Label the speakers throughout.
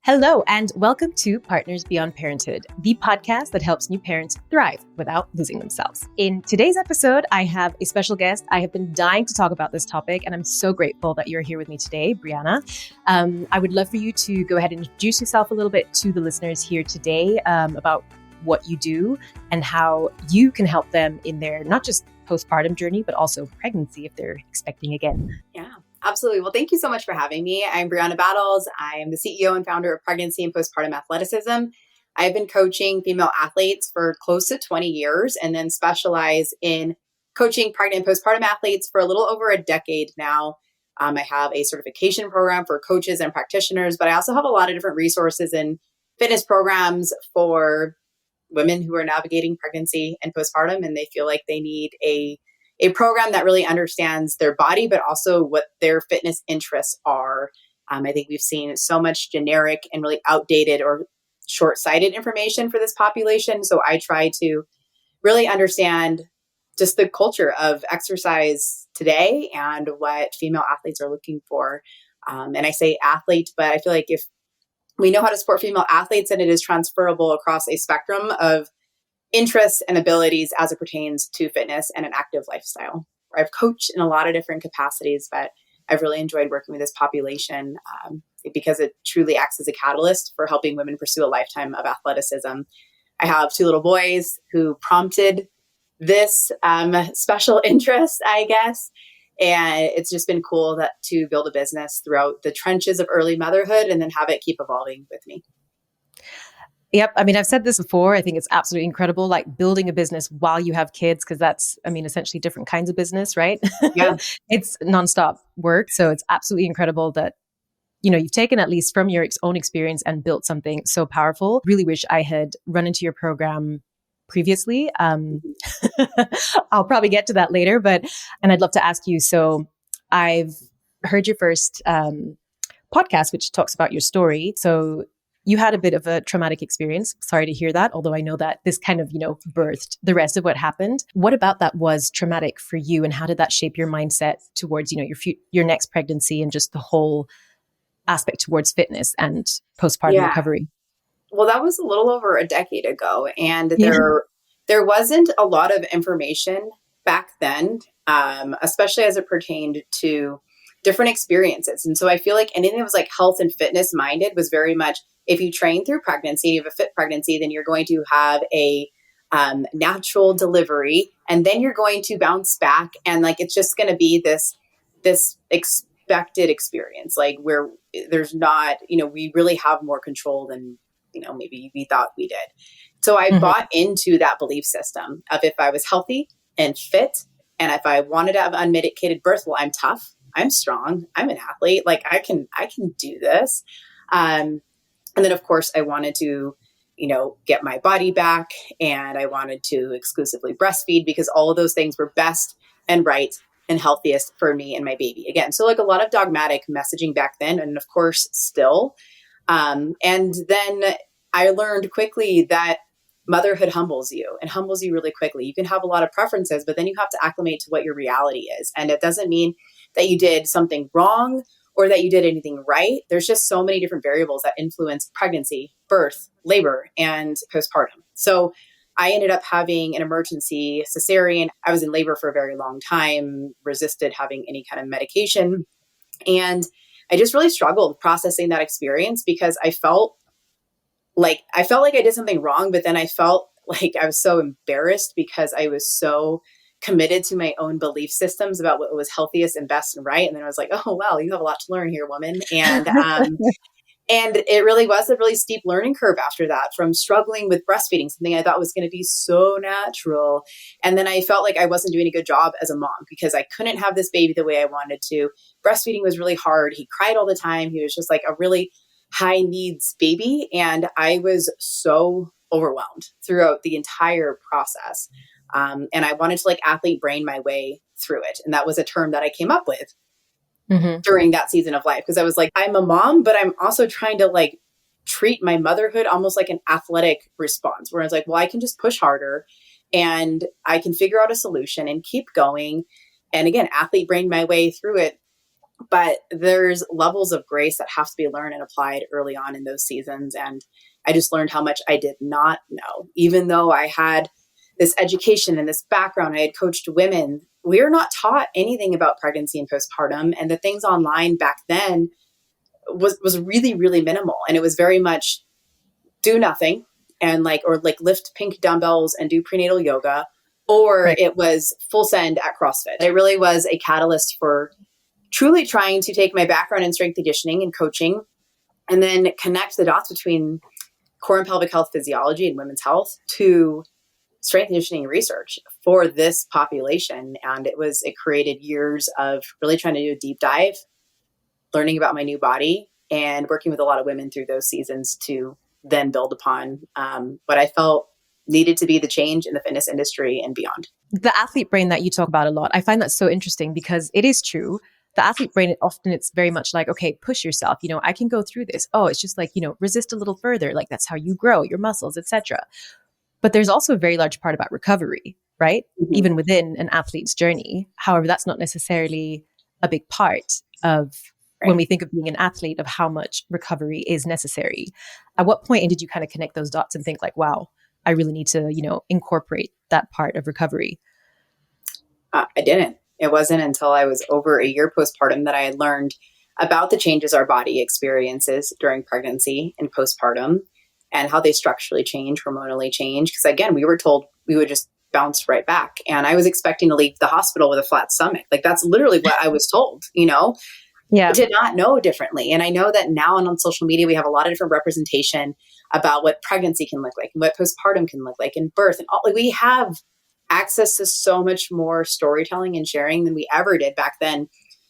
Speaker 1: Hello, and welcome to Partners Beyond Parenthood, the podcast that helps new parents thrive without losing themselves. In today's episode, I have a special guest. I have been dying to talk about this topic, and I'm so grateful that you're here with me today, Brianna. I would love for you to go ahead and introduce yourself a little bit to the listeners here today about what you do and how you can help them in their not just postpartum journey, but also pregnancy if they're expecting again.
Speaker 2: Yeah. Absolutely. Well, thank you so much for having me. I'm Brianna Battles. I am the CEO and founder of Pregnancy and Postpartum Athleticism. I've been coaching female athletes for close to 20 years and then specialize in coaching pregnant and postpartum athletes for a little over a decade now. I have a certification program for coaches and practitioners, but I also have a lot of different resources and fitness programs for women who are navigating pregnancy and postpartum, and they feel like they need a program that really understands their body, but also what their fitness interests are. I think we've seen so much generic and really outdated or short-sighted information for this population. So I try to really understand just the culture of exercise today and what female athletes are looking for. And I say athlete, but I feel like if we know how to support female athletes, and it is transferable across a spectrum of interests and abilities as it pertains to fitness and an active lifestyle. I've coached in a lot of different capacities, but I've really enjoyed working with this population because it truly acts as a catalyst for helping women pursue a lifetime of athleticism. I have two little boys who prompted this special interest, I guess. And it's just been cool to build a business throughout the trenches of early motherhood and then have it keep evolving with me.
Speaker 1: Yep. I mean, I've said this before. I think it's absolutely incredible, like building a business while you have kids, because that's, essentially different kinds of business, right?
Speaker 2: Yeah.
Speaker 1: It's nonstop work. So it's absolutely incredible that, you've taken at least from your own experience and built something so powerful. Really wish I had run into your program previously. I'll probably get to that later, and I'd love to ask you. So I've heard your first podcast, which talks about your story. So you had a bit of a traumatic experience. Sorry to hear that, although I know that this kind of, birthed the rest of what happened. What about that was traumatic for you, and how did that shape your mindset towards, your next pregnancy and just the whole aspect towards fitness and postpartum recovery?
Speaker 2: Well, that was a little over a decade ago, and there wasn't a lot of information back then, especially as it pertained to different experiences. And so I feel like anything that was like health and fitness minded was very much, if you train through pregnancy, you have a fit pregnancy, then you're going to have a natural delivery, and then you're going to bounce back. And like, it's just going to be this expected experience, like where there's not, we really have more control than, maybe we thought we did. So I bought into that belief system of if I was healthy and fit, and if I wanted to have an unmedicated birth, well, I'm tough, I'm strong, I'm an athlete, like I can do this. And then, of course, I wanted to, get my body back, and I wanted to exclusively breastfeed because all of those things were best and right and healthiest for me and my baby. Again, so like a lot of dogmatic messaging back then, and of course, still. And then I learned quickly that motherhood humbles you really quickly. You can have a lot of preferences, but then you have to acclimate to what your reality is. And it doesn't mean that you did something wrong or that you did anything right. There's just so many different variables that influence pregnancy, birth, labor, and postpartum. So I ended up having an emergency cesarean. I was in labor for a very long time, resisted having any kind of medication. And I just really struggled processing that experience because I felt like I did something wrong, but then I felt like I was so embarrassed because I was so committed to my own belief systems about what was healthiest and best and right. And then I was like, oh, well, you have a lot to learn here, woman. And, and it really was a really steep learning curve after that, from struggling with breastfeeding, something I thought was going to be so natural. And then I felt like I wasn't doing a good job as a mom because I couldn't have this baby the way I wanted to. Breastfeeding was really hard. He cried all the time. He was just like a really high needs baby. And I was so overwhelmed throughout the entire process. And I wanted to athlete brain my way through it. And that was a term that I came up with during that season of life. Because I was like, I'm a mom, but I'm also trying to treat my motherhood almost like an athletic response, where I was like, well, I can just push harder and I can figure out a solution and keep going. And again, athlete brain my way through it. But there's levels of grace that have to be learned and applied early on in those seasons. And I just learned how much I did not know. Even though I had this education and this background, I had coached women. We are not taught anything about pregnancy and postpartum. And the things online back then was really, really minimal. And it was very much do nothing and or lift pink dumbbells and do prenatal yoga, or
Speaker 1: Right.
Speaker 2: it was full send at CrossFit. It really was a catalyst for truly trying to take my background in strength conditioning and coaching and then connect the dots between core and pelvic health physiology and women's health to strength conditioning research for this population. And it created years of really trying to do a deep dive, learning about my new body, and working with a lot of women through those seasons to then build upon what I felt needed to be the change in the fitness industry and beyond.
Speaker 1: The athlete brain that you talk about a lot, I find that so interesting because it is true. The athlete brain, it's very much like, okay, push yourself. I can go through this. Oh, it's just like, resist a little further. Like that's how you grow your muscles, etc. But there's also a very large part about recovery, right?
Speaker 2: Mm-hmm.
Speaker 1: Even within an athlete's journey. However, that's not necessarily a big part of when we think of being an athlete, of how much recovery is necessary. At what point did you kind of connect those dots and think like, wow, I really need to, incorporate that part of recovery?
Speaker 2: I didn't. It wasn't until I was over a year postpartum that I had learned about the changes our body experiences during pregnancy and postpartum and how they structurally change, hormonally change. Because again, we were told we would just bounce right back. And I was expecting to leave the hospital with a flat stomach. Like that's literally what I was told,
Speaker 1: Yeah.
Speaker 2: I did not know differently. And I know that now on social media, we have a lot of different representation about what pregnancy can look like and what postpartum can look like and birth. And all, we have access to so much more storytelling and sharing than we ever did back then.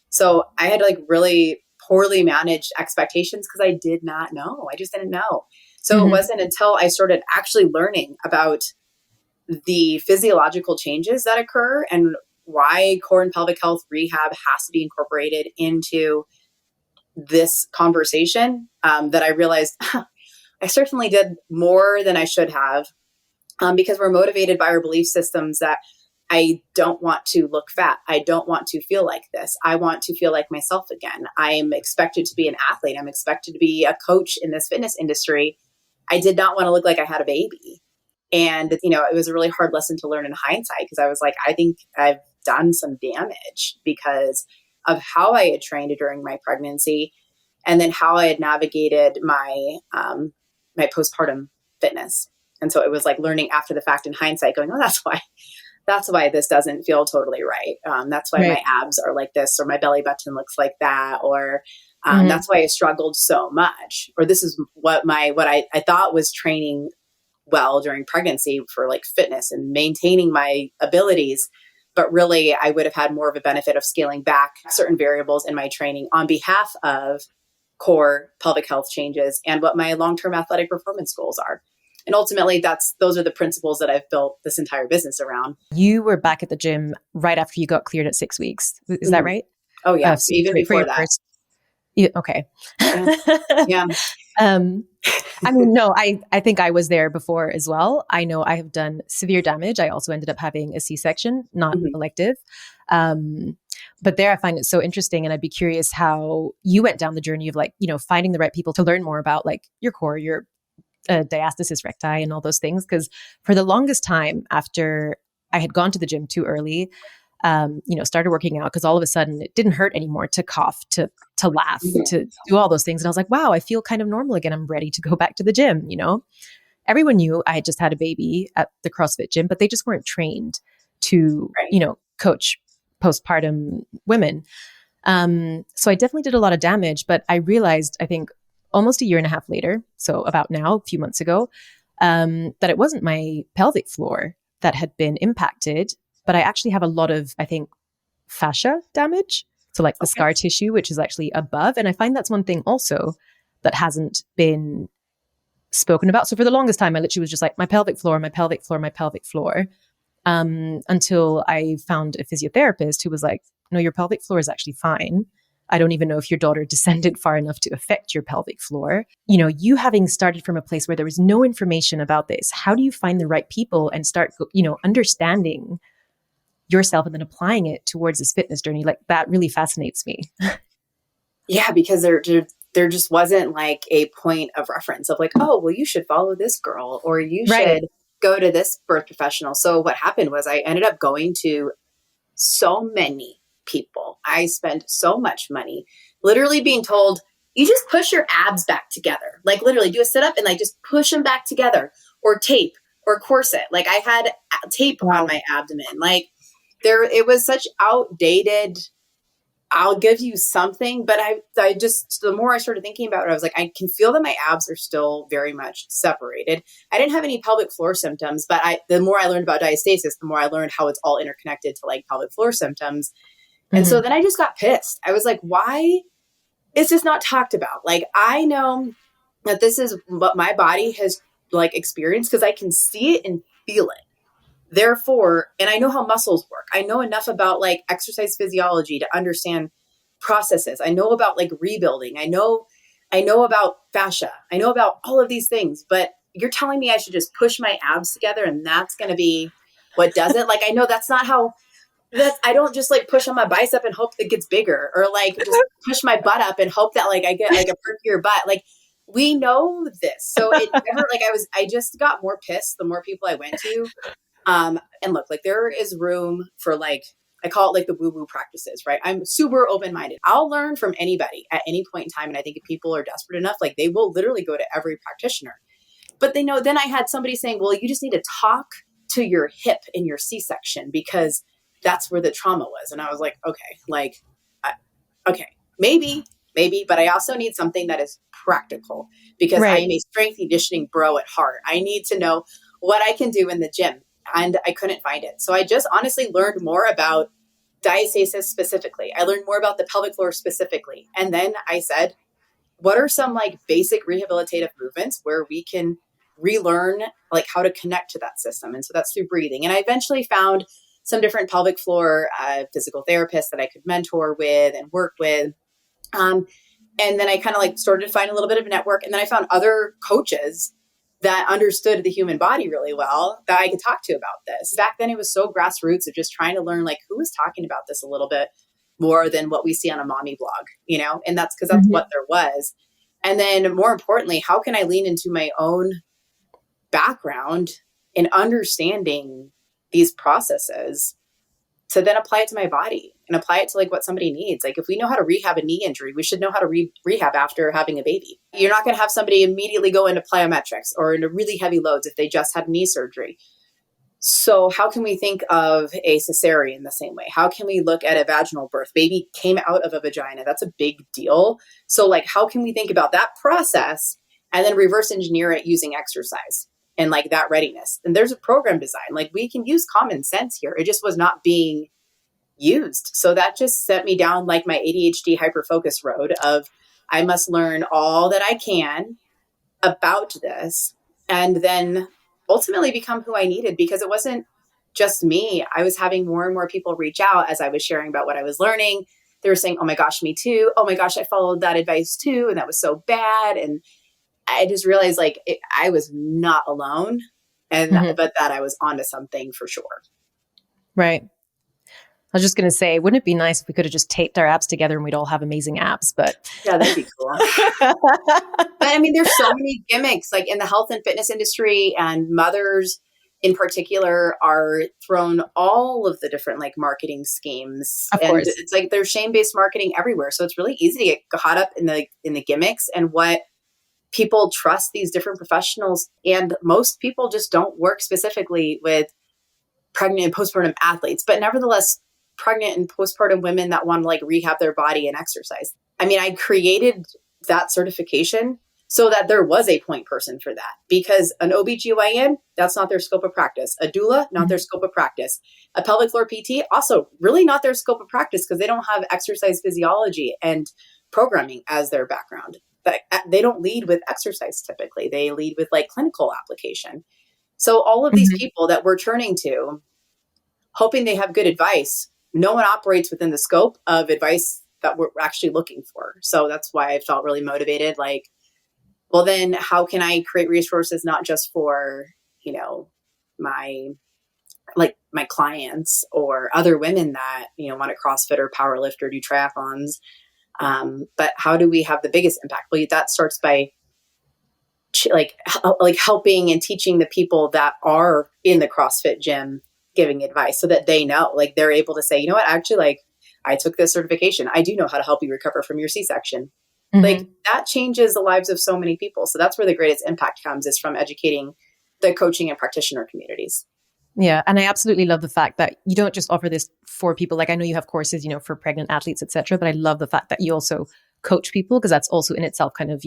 Speaker 2: So I had really poorly managed expectations because I did not know. I just didn't know. So It wasn't until I started actually learning about the physiological changes that occur and why core and pelvic health rehab has to be incorporated into this conversation that I realized I certainly did more than I should have because we're motivated by our belief systems that I don't want to look fat. I don't want to feel like this. I want to feel like myself again. I'm expected to be an athlete. I'm expected to be a coach in this fitness industry. I did not want to look like I had a baby. And, it was a really hard lesson to learn in hindsight because I was like, I think I've done some damage because of how I had trained during my pregnancy and then how I had navigated my my postpartum fitness. And so it was like learning after the fact in hindsight going, oh, that's why this doesn't feel totally right. That's why my abs are like this, or my belly button looks like that, or that's why I struggled so much. Or this is what I thought was training well during pregnancy for fitness and maintaining my abilities. But really, I would have had more of a benefit of scaling back certain variables in my training on behalf of core pelvic health changes and what my long-term athletic performance goals are. And ultimately, those are the principles that I've built this entire business around.
Speaker 1: You were back at the gym right after you got cleared at 6 weeks. Is that right?
Speaker 2: Oh, yeah. Even before that.
Speaker 1: Okay.
Speaker 2: Yeah.
Speaker 1: No, I think I was there before as well. I know I have done severe damage. I also ended up having a C-section, not elective. But there I find it so interesting. And I'd be curious how you went down the journey of finding the right people to learn more about your core, your diastasis recti and all those things. Because for the longest time after I had gone to the gym too early, started working out because all of a sudden it didn't hurt anymore to cough, to laugh, to do all those things. And I was like, wow, I feel kind of normal again. I'm ready to go back to the gym. Everyone knew I had just had a baby at the CrossFit gym, but they just weren't trained to, coach postpartum women. So I definitely did a lot of damage, but I realized, I think almost a year and a half later, so about now, a few months ago, that it wasn't my pelvic floor that had been impacted, but I actually have a lot of, I think, fascia damage. So the scar tissue, which is actually above. And I find that's one thing also that hasn't been spoken about. So for the longest time, I literally was just like, my pelvic floor, my pelvic floor, my pelvic floor. Until I found a physiotherapist who was like, no, your pelvic floor is actually fine. I don't even know if your daughter descended far enough to affect your pelvic floor. You having started from a place where there was no information about this, how do you find the right people and start, understanding yourself and then applying it towards this fitness journey? That really fascinates me.
Speaker 2: Yeah, because there just wasn't like a point of reference of like, oh, well, you should follow this girl or you
Speaker 1: Right.
Speaker 2: should go to this birth professional. So what happened was I ended up going to so many people. I spent so much money literally being told, you just push your abs back together. Like literally do a sit up and like just push them back together or tape or corset. Like I had tape on
Speaker 1: Wow.
Speaker 2: my abdomen. Like it was such outdated, I'll give you something, but I just, the more I started thinking about it, I was like, I can feel that my abs are still very much separated. I didn't have any pelvic floor symptoms, but the more I learned about diastasis, the more I learned how it's all interconnected to like pelvic floor symptoms. And so then I just got pissed. I was like, why is this not talked about? Like, I know that this is what my body has like experienced because I can see it and feel it. Therefore, and I know how muscles work. I know enough about like exercise physiology to understand processes. I know about like rebuilding. I know about fascia. I know about all of these things, but you're telling me I should just push my abs together and that's going to be what does it? Like I know that's not how I don't just like push on my bicep and hope it gets bigger or like just push my butt up and hope that like I get like a perkier butt. Like we know this. So it never like I just got more pissed the more people I went to. And look, like there is room for like, I call it like the woo-woo practices, right? I'm super open-minded. I'll learn from anybody at any point in time. And I think if people are desperate enough, like they will literally go to every practitioner. But they know, then I had somebody saying, well, you just need to talk to your hip in your C-section because that's where the trauma was. And I was like, okay, like, okay, maybe, but I also need something that is practical because I am a strength conditioning bro at heart. I need to know what I can do in the gym. And I couldn't find it. So I just honestly learned more about diastasis specifically. I learned more about the pelvic floor specifically. And then I said, what are some like basic rehabilitative movements where we can relearn like how to connect to that system? And so that's through breathing. And I eventually found some different pelvic floor physical therapists that I could mentor with and work with. And then I kind of like started to find a little bit of a network. And then I found other coaches that understood the human body really well that I could talk to about this. Back then it was so grassroots of just trying to learn like who was talking about this a little bit more than what we see on a mommy blog, you know? And that's because that's what there was. And then more importantly, how can I lean into my own background in understanding these processes to then apply it to my body and apply it to like what somebody needs. Like if we know how to rehab a knee injury, we should know how to rehab after having a baby. You're not going to have somebody immediately go into plyometrics or into really heavy loads if they just had knee surgery. So how can we think of a cesarean the same way? How can we look at a vaginal birth? Baby came out of a vagina. That's a big deal. So like, how can we think about that process and then reverse engineer it using exercise and like that readiness? And there's a program design. Like we can use common sense here. It just was not being used. So that just set me down like my ADHD hyperfocus road of I must learn all that I can about this and then ultimately become who I needed because it wasn't just me. I was having more and more people reach out as I was sharing about what I was learning. They were saying, oh my gosh, me too. Oh my gosh, I followed that advice too. And that was so bad. And I just realized like I was not alone and but that I was onto something for sure.
Speaker 1: Right. I was just going to say, wouldn't it be nice if we could have just taped our abs together and we'd all have amazing abs? But
Speaker 2: yeah, that'd be cool. But I mean, there's so many gimmicks like in the health and fitness industry, and mothers in particular are thrown all of the different like marketing schemes.
Speaker 1: Of
Speaker 2: and
Speaker 1: course.
Speaker 2: It's like there's shame-based marketing everywhere. So it's really easy to get caught up in the gimmicks and what people trust these different professionals. And most people just don't work specifically with pregnant and postpartum athletes, but nevertheless, pregnant and postpartum women that want to like rehab their body and exercise. I mean, I created that certification so that there was a point person for that because an OBGYN, that's not their scope of practice. A doula, not their scope of practice. A pelvic floor PT, also really not their scope of practice because they don't have exercise physiology and programming as their background. They don't lead with exercise typically. They lead with like clinical application. So all of these people that we're turning to, hoping they have good advice, no one operates within the scope of advice that we're actually looking for. So that's why I felt really motivated. Like, well, then how can I create resources, not just for, you know, my clients or other women that, you know, want to CrossFit or powerlift or do triathlons, But how do we have the biggest impact? Well, that starts by like helping and teaching the people that are in the CrossFit gym, giving advice so that they know, like they're able to say, you know what, actually, like I took this certification. I do know how to help you recover from your C-section. Mm-hmm. Like that changes the lives of so many people. So that's where the greatest impact comes, is from educating the coaching and practitioner communities.
Speaker 1: Yeah. And I absolutely love the fact that you don't just offer this for people. Like I know you have courses, for pregnant athletes, et cetera, but I love the fact that you also coach people, because that's also in itself kind of,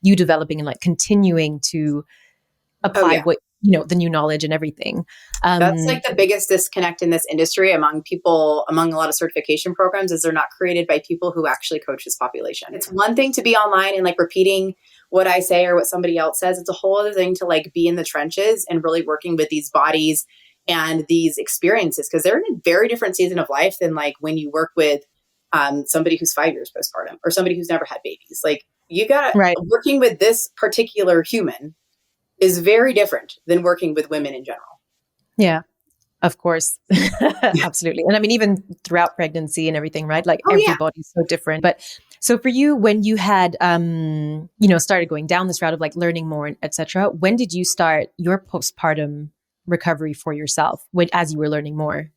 Speaker 1: you developing and like continuing to apply what, the new knowledge and everything.
Speaker 2: That's like the biggest disconnect in this industry among people, among a lot of certification programs, is they're not created by people who actually coach this population. It's one thing to be online and like repeating what I say or what somebody else says. It's a whole other thing to like be in the trenches and really working with these bodies and these experiences, because they're in a very different season of life than like when you work with somebody who's 5 years postpartum or somebody who's never had babies. Like you got working with this particular human is very different than working with women in general.
Speaker 1: Yeah, of course. Absolutely. And I mean, even throughout pregnancy and everything, right? Like everybody's so different. But so for you, when you had, started going down this route of like learning more, et cetera, when did you start your postpartum recovery for yourself as you were learning more?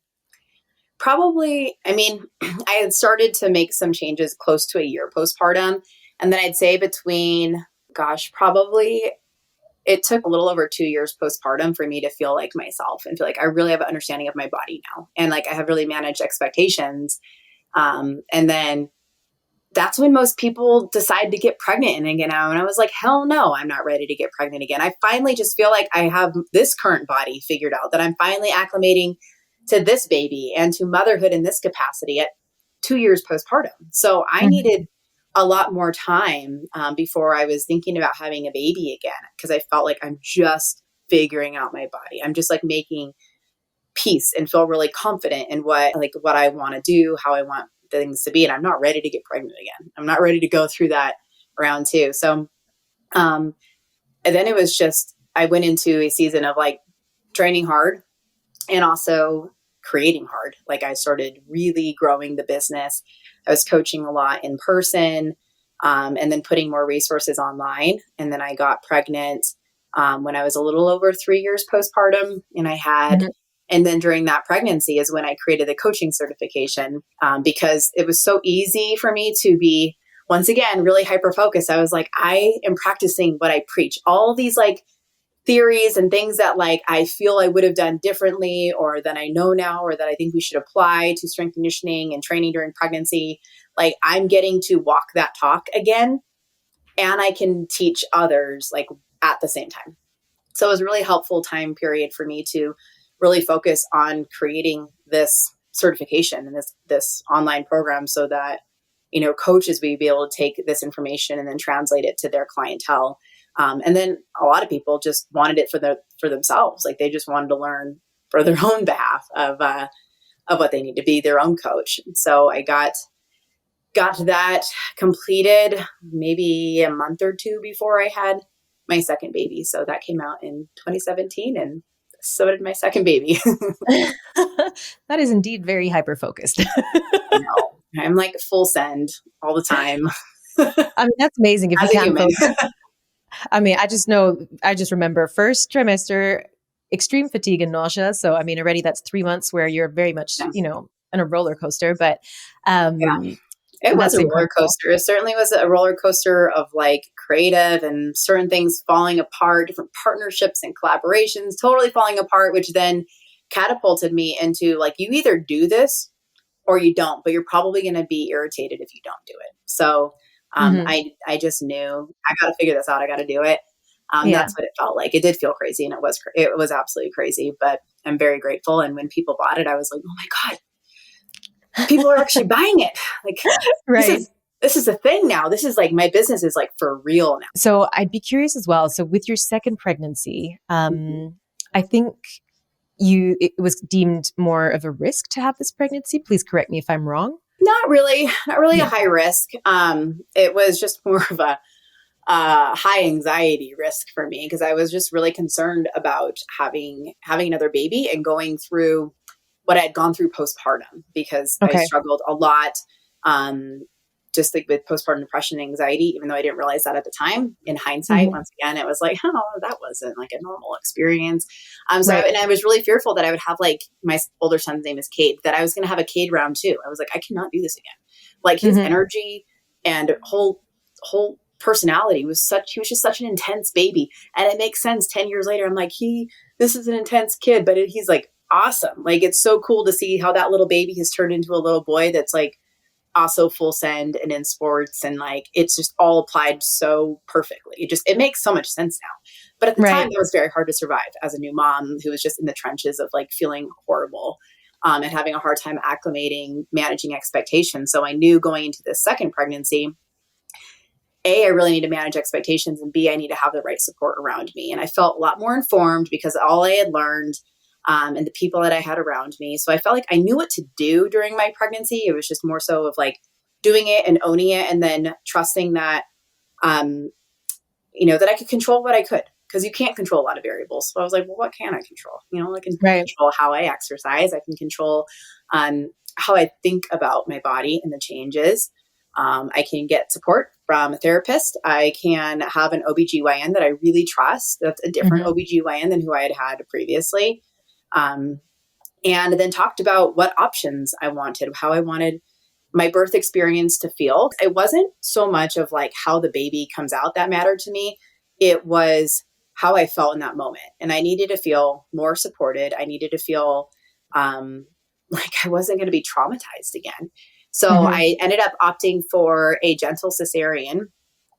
Speaker 2: Probably, I had started to make some changes close to a year postpartum. And then I'd say probably it took a little over 2 years postpartum for me to feel like myself and feel like I really have an understanding of my body now. And like I have really managed expectations. And then that's when most people decide to get pregnant again. And I was like, hell no, I'm not ready to get pregnant again. I finally just feel like I have this current body figured out, that I'm finally acclimating to this baby and to motherhood in this capacity at 2 years postpartum. So I needed a lot more time before I was thinking about having a baby again, because I felt like I'm just figuring out my body. I'm just like making peace and feel really confident in what I want to do, how I want things to be. And I'm not ready to get pregnant again. I'm not ready to go through that round 2. So, and then it was just, I went into a season of like training hard and also creating hard. Like I started really growing the business. I was coaching a lot in person, and then putting more resources online. And then I got pregnant when I was a little over 3 years postpartum, and I had, and then during that pregnancy is when I created the coaching certification, because it was so easy for me to be, once again, really hyper-focused. I was like, I am practicing what I preach. All these like theories and things that like I feel I would have done differently, or that I know now, or that I think we should apply to strength conditioning and training during pregnancy. Like I'm getting to walk that talk again, and I can teach others like at the same time. So it was a really helpful time period for me to really focus on creating this certification and this online program, so that, coaches would be able to take this information and then translate it to their clientele. And then a lot of people just wanted it for themselves. Like they just wanted to learn for their own behalf of what they need to be their own coach. So I got that completed maybe a month or 2 before I had my second baby. So that came out in 2017, and so did my second baby.
Speaker 1: That is indeed very hyper-focused.
Speaker 2: I know. I'm like full send all the time.
Speaker 1: I mean, that's amazing if you can focus. I mean, I just remember first trimester, extreme fatigue and nausea. So, I mean, already that's 3 months where you're very much, on a roller coaster, but,
Speaker 2: it was a roller coaster. It certainly was a roller coaster of like creative and certain things falling apart, different partnerships and collaborations totally falling apart, which then catapulted me into like, you either do this or you don't, but you're probably going to be irritated if you don't do it. So I just knew I got to figure this out. I got to do it. That's what it felt like. It did feel crazy, and it was absolutely crazy, but I'm very grateful. And when people bought it, I was like, oh my God, people are actually buying it. Like, right. This is a thing now. This is like, my business is like for real now.
Speaker 1: So I'd be curious as well. So with your second pregnancy, I think it was deemed more of a risk to have this pregnancy. Please correct me if I'm wrong.
Speaker 2: Not really a high risk. It was just more of a high anxiety risk for me, because I was just really concerned about having another baby and going through what I had gone through postpartum, because I struggled a lot just like with postpartum depression and anxiety, even though I didn't realize that at the time. In hindsight, once again, it was like, oh, that wasn't like a normal experience. And I was really fearful that I would have, like, my older son's name is Cade, that I was going to have a Cade round 2. I was like, I cannot do this again. Like, his energy and whole personality he was just such an intense baby. And it makes sense 10 years later. I'm like, this is an intense kid, but he's like awesome. Like, it's so cool to see how that little baby has turned into a little boy that's like also full send and in sports, and like it's just all applied so perfectly. It makes so much sense now. But at the time, it was very hard to survive as a new mom who was just in the trenches of like feeling horrible, and having a hard time acclimating, managing expectations. So I knew going into this second pregnancy, A, I really need to manage expectations, and B, I need to have the right support around me. And I felt a lot more informed because all I had learned, and the people that I had around me. So I felt like I knew what to do during my pregnancy. It was just more so of like doing it and owning it, and then trusting that, that I could control what I could, because you can't control a lot of variables. So I was like, well, what can I control? I can control how I exercise. I can control how I think about my body and the changes. I can get support from a therapist. I can have an OBGYN that I really trust. That's a different OBGYN than who I had previously. And then talked about what options I wanted, how I wanted my birth experience to feel. It wasn't so much of like how the baby comes out that mattered to me. It was how I felt in that moment. And I needed to feel more supported. I needed to feel like I wasn't going to be traumatized again. So I ended up opting for a gentle cesarean,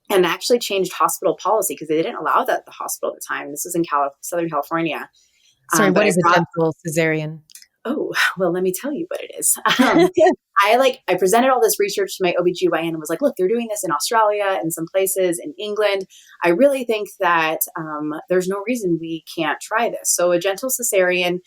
Speaker 2: and actually changed hospital policy because they didn't allow that at the hospital at the time. This was in Southern California.
Speaker 1: Sorry, what is a gentle cesarean?
Speaker 2: Oh, well, let me tell you what it is. I presented all this research to my OBGYN and was like, look, they're doing this in Australia and some places in England. I really think that there's no reason we can't try this. So a gentle cesarean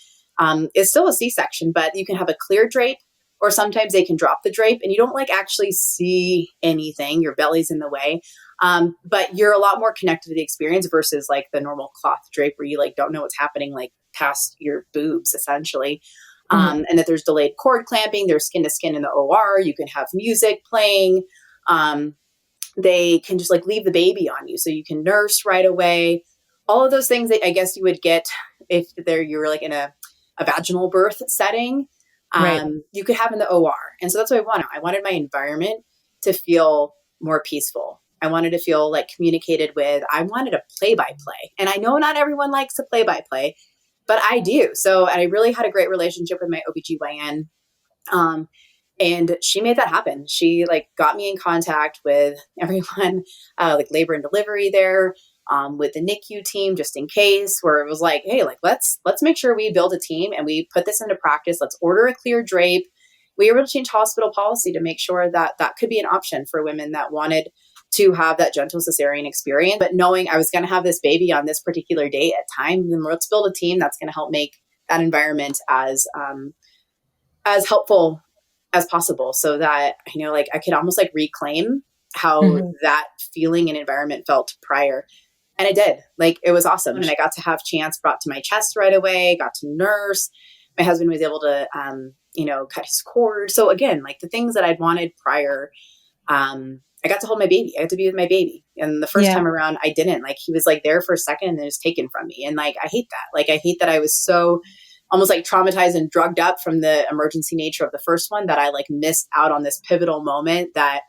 Speaker 2: is still a C-section, but you can have a clear drape, or sometimes they can drop the drape and you don't like actually see anything. Your belly's in the way. But you're a lot more connected to the experience versus like the normal cloth drape where you like don't know what's happening like past your boobs essentially. And that there's delayed cord clamping, there's skin to skin in the OR, you can have music playing. They can just like leave the baby on you so you can nurse right away. All of those things that I guess you would get if you were like in a vaginal birth setting, you could have in the OR. And so that's what I wanted. I wanted my environment to feel more peaceful. I wanted to feel like communicated with. I wanted a play-by-play. And I know not everyone likes a play-by-play, but I do. So I really had a great relationship with my OBGYN. And she made that happen. She like got me in contact with everyone, like labor and delivery there, with the NICU team, just in case, where it was like, hey, like, let's make sure we build a team and we put this into practice. Let's order a clear drape. We were able to change hospital policy to make sure that that could be an option for women that wanted to have that gentle cesarean experience. But knowing I was going to have this baby on this particular date at time, then let's build a team that's going to help make that environment as helpful as possible, so that, like I could almost like reclaim how that feeling and environment felt prior. And I did. Like, it was awesome. And I got to have Chance brought to my chest right away, got to nurse. My husband was able to, cut his cord. So again, like the things that I'd wanted prior, I got to hold my baby. I got to be with my baby. And the first time around, I didn't. Like, he was like there for a second and then it was taken from me. And like, I hate that. Like, I hate that I was so almost like traumatized and drugged up from the emergency nature of the first one that I like missed out on this pivotal moment that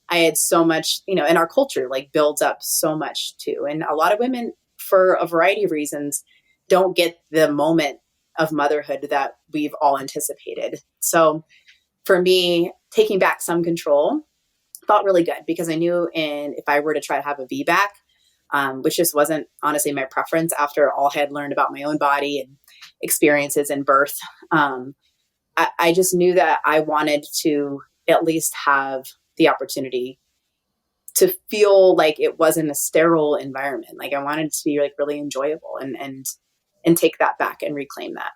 Speaker 2: I had so much, in our culture, like builds up so much too. And a lot of women, for a variety of reasons, don't get the moment of motherhood that we've all anticipated. So for me, taking back some control felt really good, because I knew if I were to try to have a VBAC, which just wasn't honestly my preference after all I had learned about my own body and experiences in birth, I just knew that I wanted to at least have the opportunity to feel like it wasn't a sterile environment. Like, I wanted it to be like really enjoyable and take that back and reclaim that.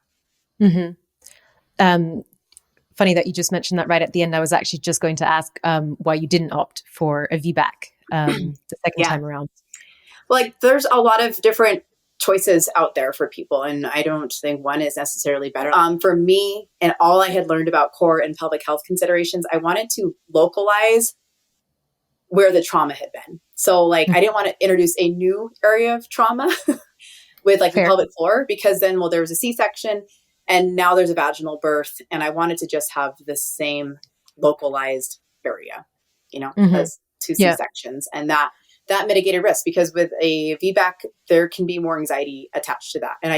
Speaker 1: Funny that you just mentioned that right at the end. I was actually just going to ask why you didn't opt for a VBAC the second time around.
Speaker 2: Well, like there's a lot of different choices out there for people, and I don't think one is necessarily better. For me, and all I had learned about core and pelvic health considerations, I wanted to localize where the trauma had been. So like, I didn't want to introduce a new area of trauma with like the pelvic floor, because then, well, there was a C-section and now there's a vaginal birth. And I wanted to just have the same localized area, as two C-sections. And that mitigated risk, because with a VBAC, there can be more anxiety attached to that. And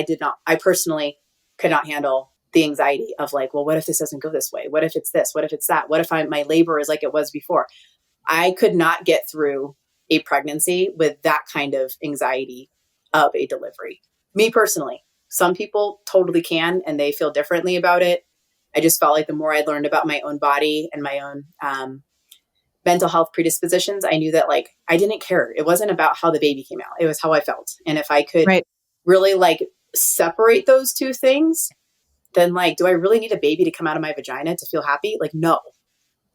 Speaker 2: I personally could not handle the anxiety of like, well, what if this doesn't go this way? What if it's this? What if it's that? What if my labor is like it was before? I could not get through a pregnancy with that kind of anxiety of a delivery. Me personally, some people totally can, and they feel differently about it. I just felt like the more I learned about my own body and my own mental health predispositions, I knew that like, I didn't care. It wasn't about how the baby came out. It was how I felt. And if I could really like separate those two things, then like, do I really need a baby to come out of my vagina to feel happy? Like, no,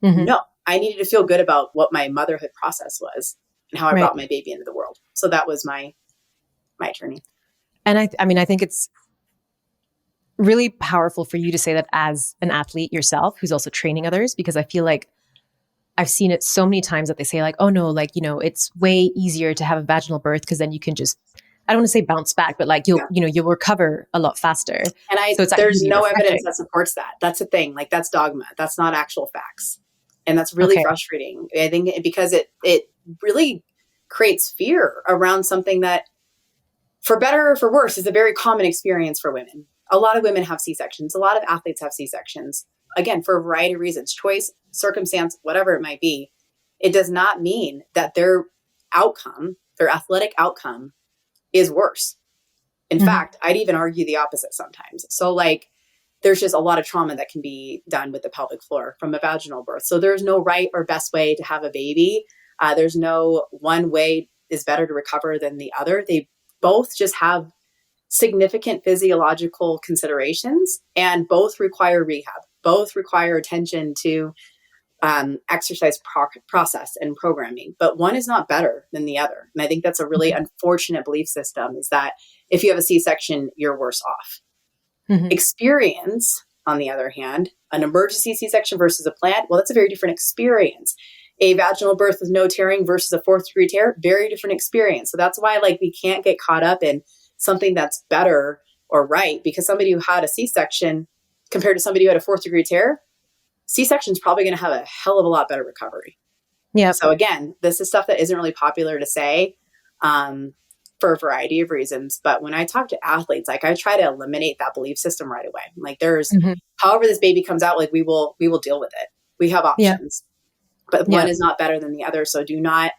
Speaker 2: no, I needed to feel good about what my motherhood process was and how I brought my baby into the world. So that was my journey.
Speaker 1: And I think it's really powerful for you to say that as an athlete yourself, who's also training others, because I feel like I've seen it so many times that they say like, oh no, like, it's way easier to have a vaginal birth because then you can just, I don't want to say bounce back, but like you'll recover a lot faster.
Speaker 2: And there's no evidence that supports that. That's the thing. Like that's dogma. That's not actual facts. And that's really frustrating. I think because it really creates fear around something that, for better or for worse, is a very common experience for women. A lot of women have C-sections. A lot of athletes have C-sections. Again, for a variety of reasons, choice, circumstance, whatever it might be. It does not mean that their outcome, their athletic outcome, is worse. In fact, I'd even argue the opposite sometimes. So like, there's just a lot of trauma that can be done with the pelvic floor from a vaginal birth. So there's no right or best way to have a baby. There's no one way is better to recover than the other. They both just have significant physiological considerations, and both require rehab. Both require attention to exercise process and programming, but one is not better than the other. And I think that's a really unfortunate belief system, is that if you have a C-section, you're worse off. Experience, on the other hand, an emergency C-section versus a planned, well, that's a very different experience. A vaginal birth with no tearing versus a 4th degree tear, very different experience. So that's why like we can't get caught up in something that's better or right, because somebody who had a C-section compared to somebody who had a 4th degree tear, C-section is probably going to have a hell of a lot better recovery. Yeah. So again, this is stuff that isn't really popular to say for a variety of reasons. But when I talk to athletes, like I try to eliminate that belief system right away. Like there's, however this baby comes out, like we will deal with it. We have options, but one is not better than the other. So do not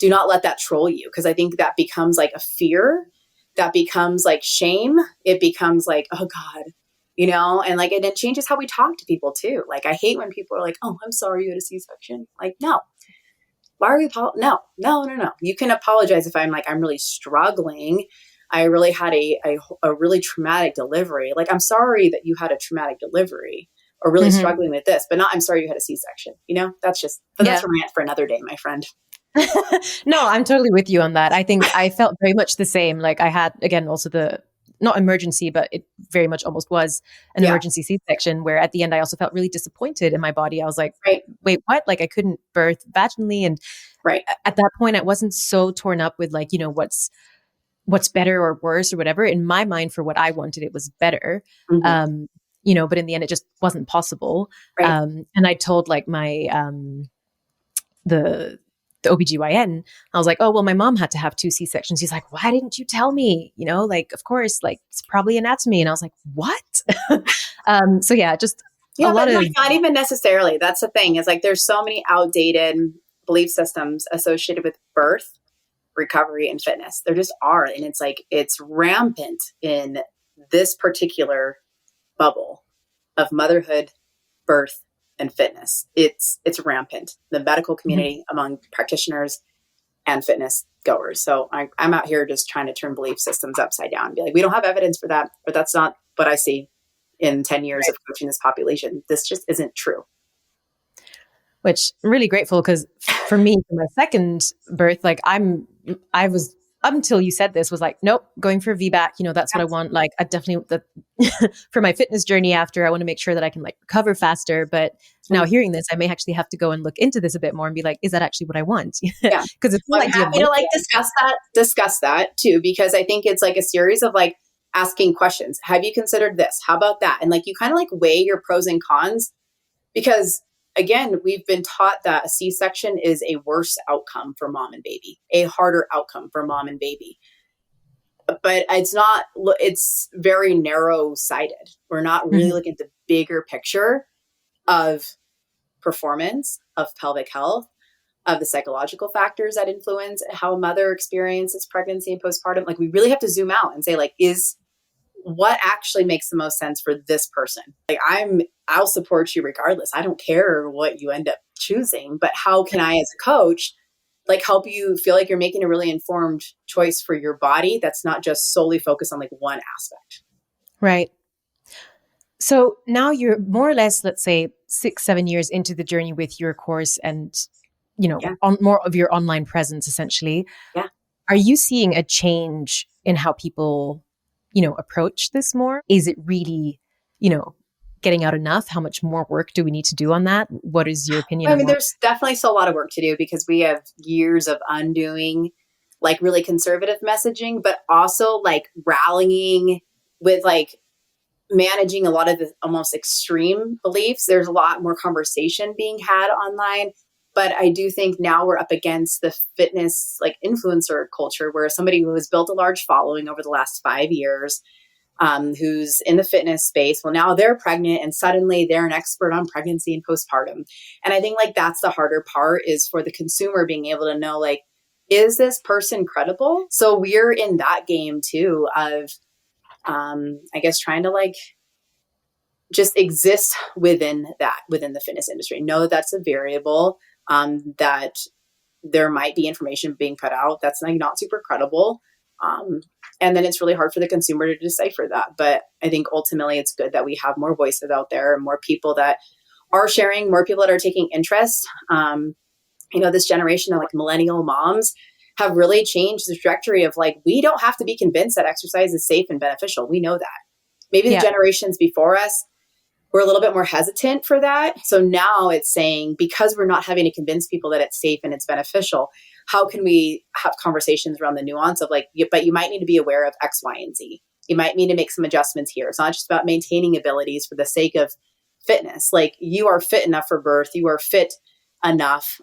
Speaker 2: let that troll you. Cause I think that becomes like a fear, that becomes like shame. It becomes like, oh God, and like, and it changes how we talk to people too. Like, I hate when people are like, oh, I'm sorry you had a C-section. Like, no, why are we, no. You can apologize if I'm like, I'm really struggling. I really had a really traumatic delivery. Like, I'm sorry that you had a traumatic delivery, or really struggling with this, but not, I'm sorry you had a C-section. That's a rant for another day, my friend.
Speaker 1: No, I'm totally with you on that. I think I felt very much the same. Like I had, again, also not emergency, but it very much almost was an emergency C-section, where at the end I also felt really disappointed in my body. I was like, wait, what? Like I couldn't birth vaginally. And at that point I wasn't so torn up with like, what's better or worse or whatever. In my mind, for what I wanted, it was better. But in the end it just wasn't possible. And I told like my, the OBGYN, I was like, oh, well, my mom had to have 2 C-sections. He's like, why didn't you tell me? Like, of course, like it's probably anatomy. And I was like, what? So yeah, just a lot of
Speaker 2: like, not even necessarily. That's the thing, is like, there's so many outdated belief systems associated with birth, recovery, and fitness. There just are. And it's like, it's rampant in this particular bubble of motherhood, birth, and fitness. It's rampant. The medical community among practitioners and fitness goers. So I'm out here just trying to turn belief systems upside down and be like, we don't have evidence for that, but that's not what I see in 10 years of coaching this population. This just isn't true. Which I'm
Speaker 1: really grateful, because for me, for my second birth, like I was up until you said this was like, nope, going for VBAC, that's what I want. Like I definitely, for my fitness journey after, I want to make sure that I can like recover faster. But now hearing this, I may actually have to go and look into this a bit more and be like, is that actually what I want?
Speaker 2: Yeah.
Speaker 1: Because it's
Speaker 2: I'm happy to like discuss that too, because I think it's like a series of like asking questions. Have you considered this? How about that? And like, you kind of like weigh your pros and cons, because again, we've been taught that a C-section is a worse outcome for mom and baby, a harder outcome for mom and baby. But it's not, it's very narrow-sighted. We're not really looking at the bigger picture of performance, of pelvic health, of the psychological factors that influence how a mother experiences pregnancy and postpartum. Like we really have to zoom out and say like, what actually makes the most sense for this person? Like I'll support you regardless. I don't care what you end up choosing, but how can I as a coach like help you feel like you're making a really informed choice for your body that's not just solely focused on like one aspect.
Speaker 1: Right. So now you're more or less, let's say 6-7 years into the journey with your course and, on more of your online presence, essentially.
Speaker 2: Yeah.
Speaker 1: Are you seeing a change in how people, approach this more? Is it really, getting out enough? How much more work do we need to do on that? What is your opinion on that?
Speaker 2: There's definitely still a lot of work to do because we have years of undoing like really conservative messaging, but also like rallying with like managing a lot of the almost extreme beliefs. There's a lot more conversation being had online. But I do think now we're up against the fitness like influencer culture where somebody who has built a large following over the last 5 years, who's in the fitness space, well, now they're pregnant and suddenly they're an expert on pregnancy and postpartum. And I think like that's the harder part is for the consumer being able to know like, is this person credible? So we're in that game too of, I guess, trying to like just exist within the fitness industry. Know that that's a variable. That there might be information being put out that's like not super credible. And then it's really hard for the consumer to decipher that. But I think ultimately it's good that we have more voices out there and more people that are sharing, more people that are taking interest. This generation of like millennial moms have really changed the trajectory of like, we don't have to be convinced that exercise is safe and beneficial. We know that. Maybe the generations before us we're a little bit more hesitant for that. So now it's saying, because we're not having to convince people that it's safe and it's beneficial, how can we have conversations around the nuance of like, but you might need to be aware of X, Y, and Z. You might need to make some adjustments here. It's not just about maintaining abilities for the sake of fitness. Like you are fit enough for birth. You are fit enough.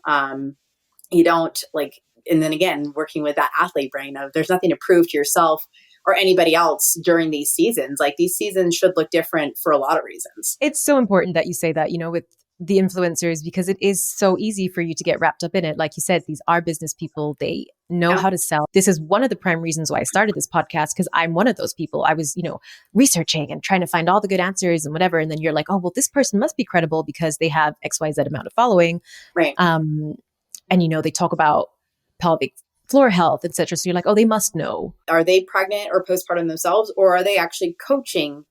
Speaker 2: You don't like, and then again, working with that athlete brain of there's nothing to prove to yourself or anybody else during these seasons. Like these seasons should look different for a lot of reasons.
Speaker 1: It's so important that you say that, with the influencers, because it is so easy for you to get wrapped up in it. Like you said, these are business people. They know how to sell. This is one of the prime reasons why I started this podcast, because I'm one of those people. I was, researching and trying to find all the good answers and whatever. And then you're like, oh, well, this person must be credible because they have XYZ amount of following.
Speaker 2: Right.
Speaker 1: And, they talk about pelvic floor health, etc. So you're like, oh, they must know.
Speaker 2: Are they pregnant or postpartum themselves, or are they actually coaching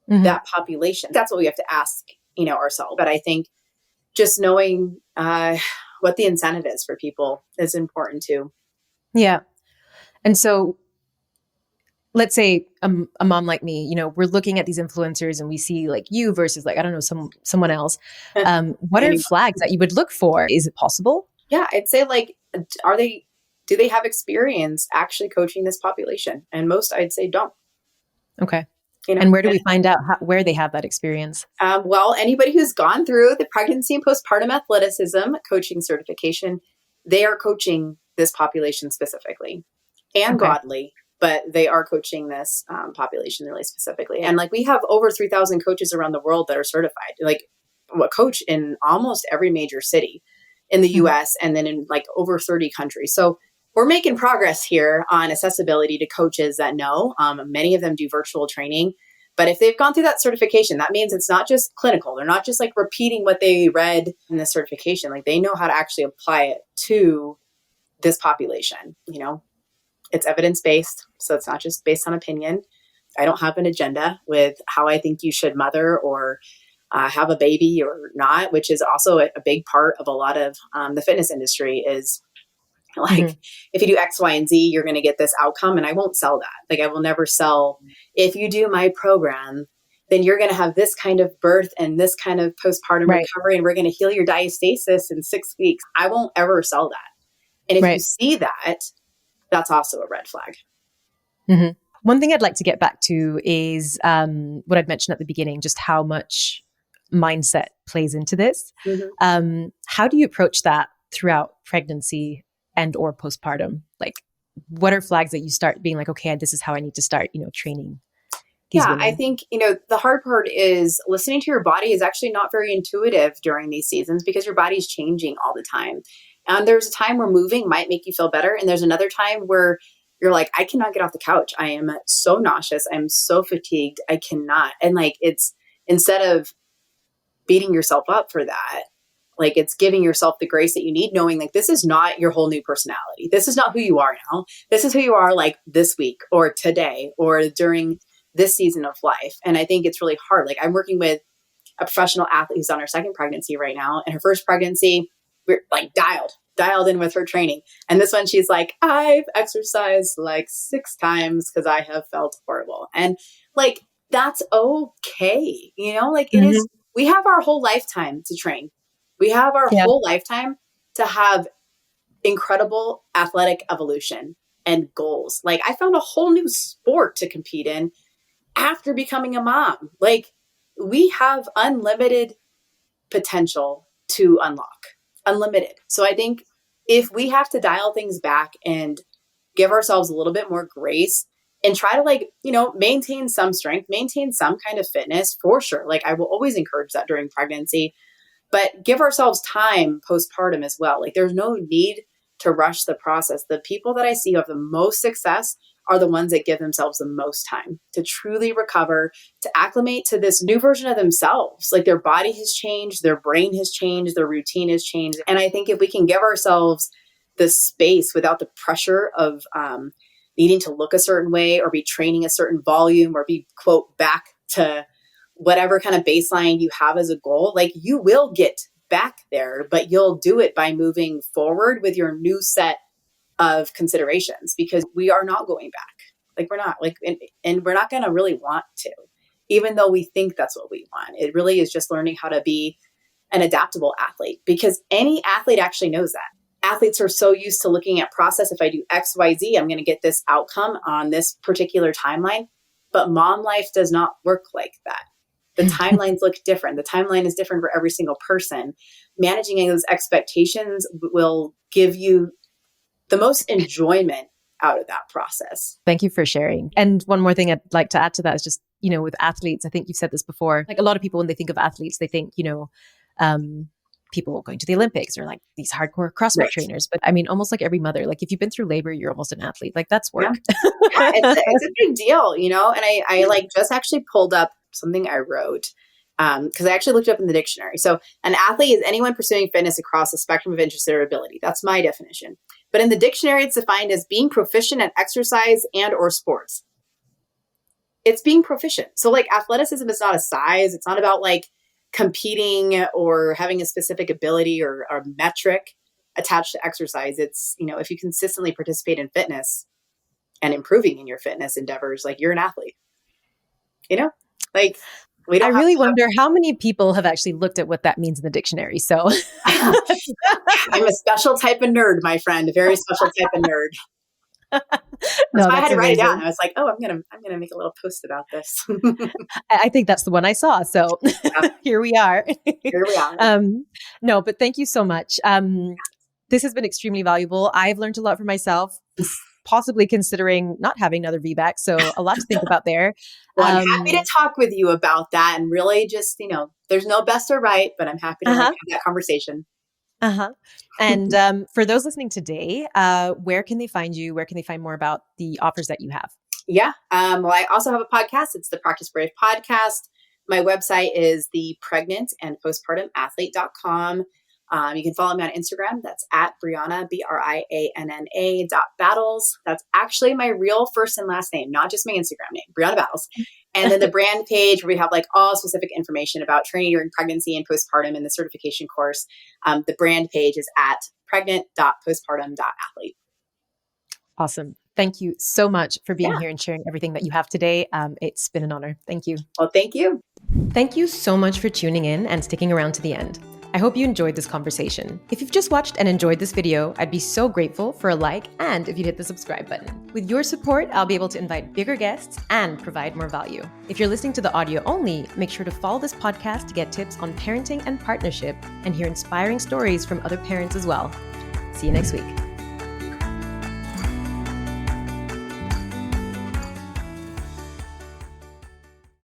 Speaker 2: that population? That's what we have to ask, ourselves. But I think just knowing what the incentive is for people is important too.
Speaker 1: Yeah. And so let's say a mom like me, we're looking at these influencers and we see like you versus like, I don't know, someone else. What are flags that you would look for? Is it possible?
Speaker 2: Yeah, I'd say like, do they have experience actually coaching this population? And most I'd say don't.
Speaker 1: Okay. And where do we find out where they have that experience?
Speaker 2: Well, anybody who's gone through the Pregnancy and Postpartum Athleticism coaching certification, they are coaching this population specifically and godly, but they are coaching this population really specifically. And like we have over 3,000 coaches around the world that are certified, like what coach in almost every major city in the US and then in like over 30 countries. So we're making progress here on accessibility to coaches that know. Many of them do virtual training, but if they've gone through that certification, that means it's not just clinical. They're not just like repeating what they read in the certification. Like they know how to actually apply it to this population. It's evidence-based. So it's not just based on opinion. I don't have an agenda with how I think you should mother or have a baby or not, which is also a big part of a lot of the fitness industry is Like if you do X, Y, and Z, you're going to get this outcome. And I won't sell that. Like I will never sell, if you do my program, then you're going to have this kind of birth and this kind of postpartum recovery. And we're going to heal your diastasis in 6 weeks. I won't ever sell that. And if you see that, that's also a red flag.
Speaker 1: One thing I'd like to get back to is what I'd mentioned at the beginning, just how much mindset plays into this. How do you approach that throughout pregnancy and or postpartum? Like, what are flags that you start being like, okay, this is how I need to start, training these women?
Speaker 2: I think, the hard part is listening to your body is actually not very intuitive during these seasons because your body's changing all the time. And there's a time where moving might make you feel better. And there's another time where you're like, I cannot get off the couch. I am so nauseous. I'm so fatigued. I cannot. And like, it's instead of beating yourself up for that, like it's giving yourself the grace that you need, knowing like, this is not your whole new personality. This is not who you are now. This is who you are like this week or today or during this season of life. And I think it's really hard. Like I'm working with a professional athlete who's on her second pregnancy right now. And her first pregnancy, we're like dialed in with her training. And this one, she's like, I've exercised like 6 times because I have felt horrible. And like, that's okay. Like it is, we have our whole lifetime to train. We have our whole lifetime to have incredible athletic evolution and goals. Like I found a whole new sport to compete in after becoming a mom. Like we have unlimited potential to unlock. Unlimited. So I think if we have to dial things back and give ourselves a little bit more grace and try to maintain some strength, maintain some kind of fitness for sure. Like I will always encourage that during pregnancy, but give ourselves time postpartum as well. Like there's no need to rush the process. The people that I see who have the most success are the ones that give themselves the most time to truly recover, to acclimate to this new version of themselves. Like their body has changed, their brain has changed, their routine has changed. And I think if we can give ourselves the space without the pressure of needing to look a certain way or be training a certain volume or be, quote, back to whatever kind of baseline you have as a goal, like you will get back there, but you'll do it by moving forward with your new set of considerations because we are not going back. Like we're not and we're not going to really want to, even though we think that's what we want. It really is just learning how to be an adaptable athlete because any athlete actually knows that. Athletes are so used to looking at process. If I do X, Y, Z, I'm going to get this outcome on this particular timeline. But mom life does not work like that. The timelines look different. The timeline is different for every single person. Managing those expectations will give you the most enjoyment out of that process.
Speaker 1: Thank you for sharing. And one more thing I'd like to add to that is just, with athletes, I think you've said this before, like a lot of people, when they think of athletes, they think, people going to the Olympics or like these hardcore CrossFit trainers. But I mean, almost like every mother, like if you've been through labor, you're almost an athlete. Like that's work.
Speaker 2: Yeah. It's a big deal, and I like just actually pulled up something I wrote because I actually looked it up in the dictionary. So an athlete is anyone pursuing fitness across the spectrum of interest or ability. That's my definition. But in the dictionary, it's defined as being proficient at exercise and or sports. It's being proficient. So like athleticism is not a size. It's not about like competing or having a specific ability or metric attached to exercise. It's, if you consistently participate in fitness and improving in your fitness endeavors, like you're an athlete, like we don't
Speaker 1: I really wonder how many people have actually looked at what that means in the dictionary. So
Speaker 2: I'm a special type of nerd, my friend, a very special type of nerd. That's why I had to write it down. I was like, I'm gonna make a little post about this.
Speaker 1: I think that's the one I saw. So here we are.
Speaker 2: Here we are.
Speaker 1: No, but thank you so much. This has been extremely valuable. I've learned a lot for myself, possibly considering not having another VBAC. So a lot to think about there.
Speaker 2: Well, I'm happy to talk with you about that and really just, there's no best or right, but I'm happy to have that conversation.
Speaker 1: And for those listening today, where can they find you? Where can they find more about the offers that you have?
Speaker 2: Yeah. Well, I also have a podcast. It's the Practice Brave podcast. My website is the pregnant and postpartum athlete.com. You can follow me on Instagram. That's at Brianna, Brianna.Battles. That's actually my real first and last name, not just my Instagram name, Brianna Battles. And then the brand page where we have like all specific information about training during pregnancy and postpartum and the certification course. The brand page is at pregnant.postpartum.athlete.
Speaker 1: Awesome. Thank you so much for being here and sharing everything that you have today. It's been an honor. Thank you.
Speaker 2: Well, thank you.
Speaker 1: Thank you so much for tuning in and sticking around to the end. I hope you enjoyed this conversation. If you've just watched and enjoyed this video, I'd be so grateful for a like and if you'd hit the subscribe button. With your support, I'll be able to invite bigger guests and provide more value. If you're listening to the audio only, make sure to follow this podcast to get tips on parenting and partnership and hear inspiring stories from other parents as well. See you next week.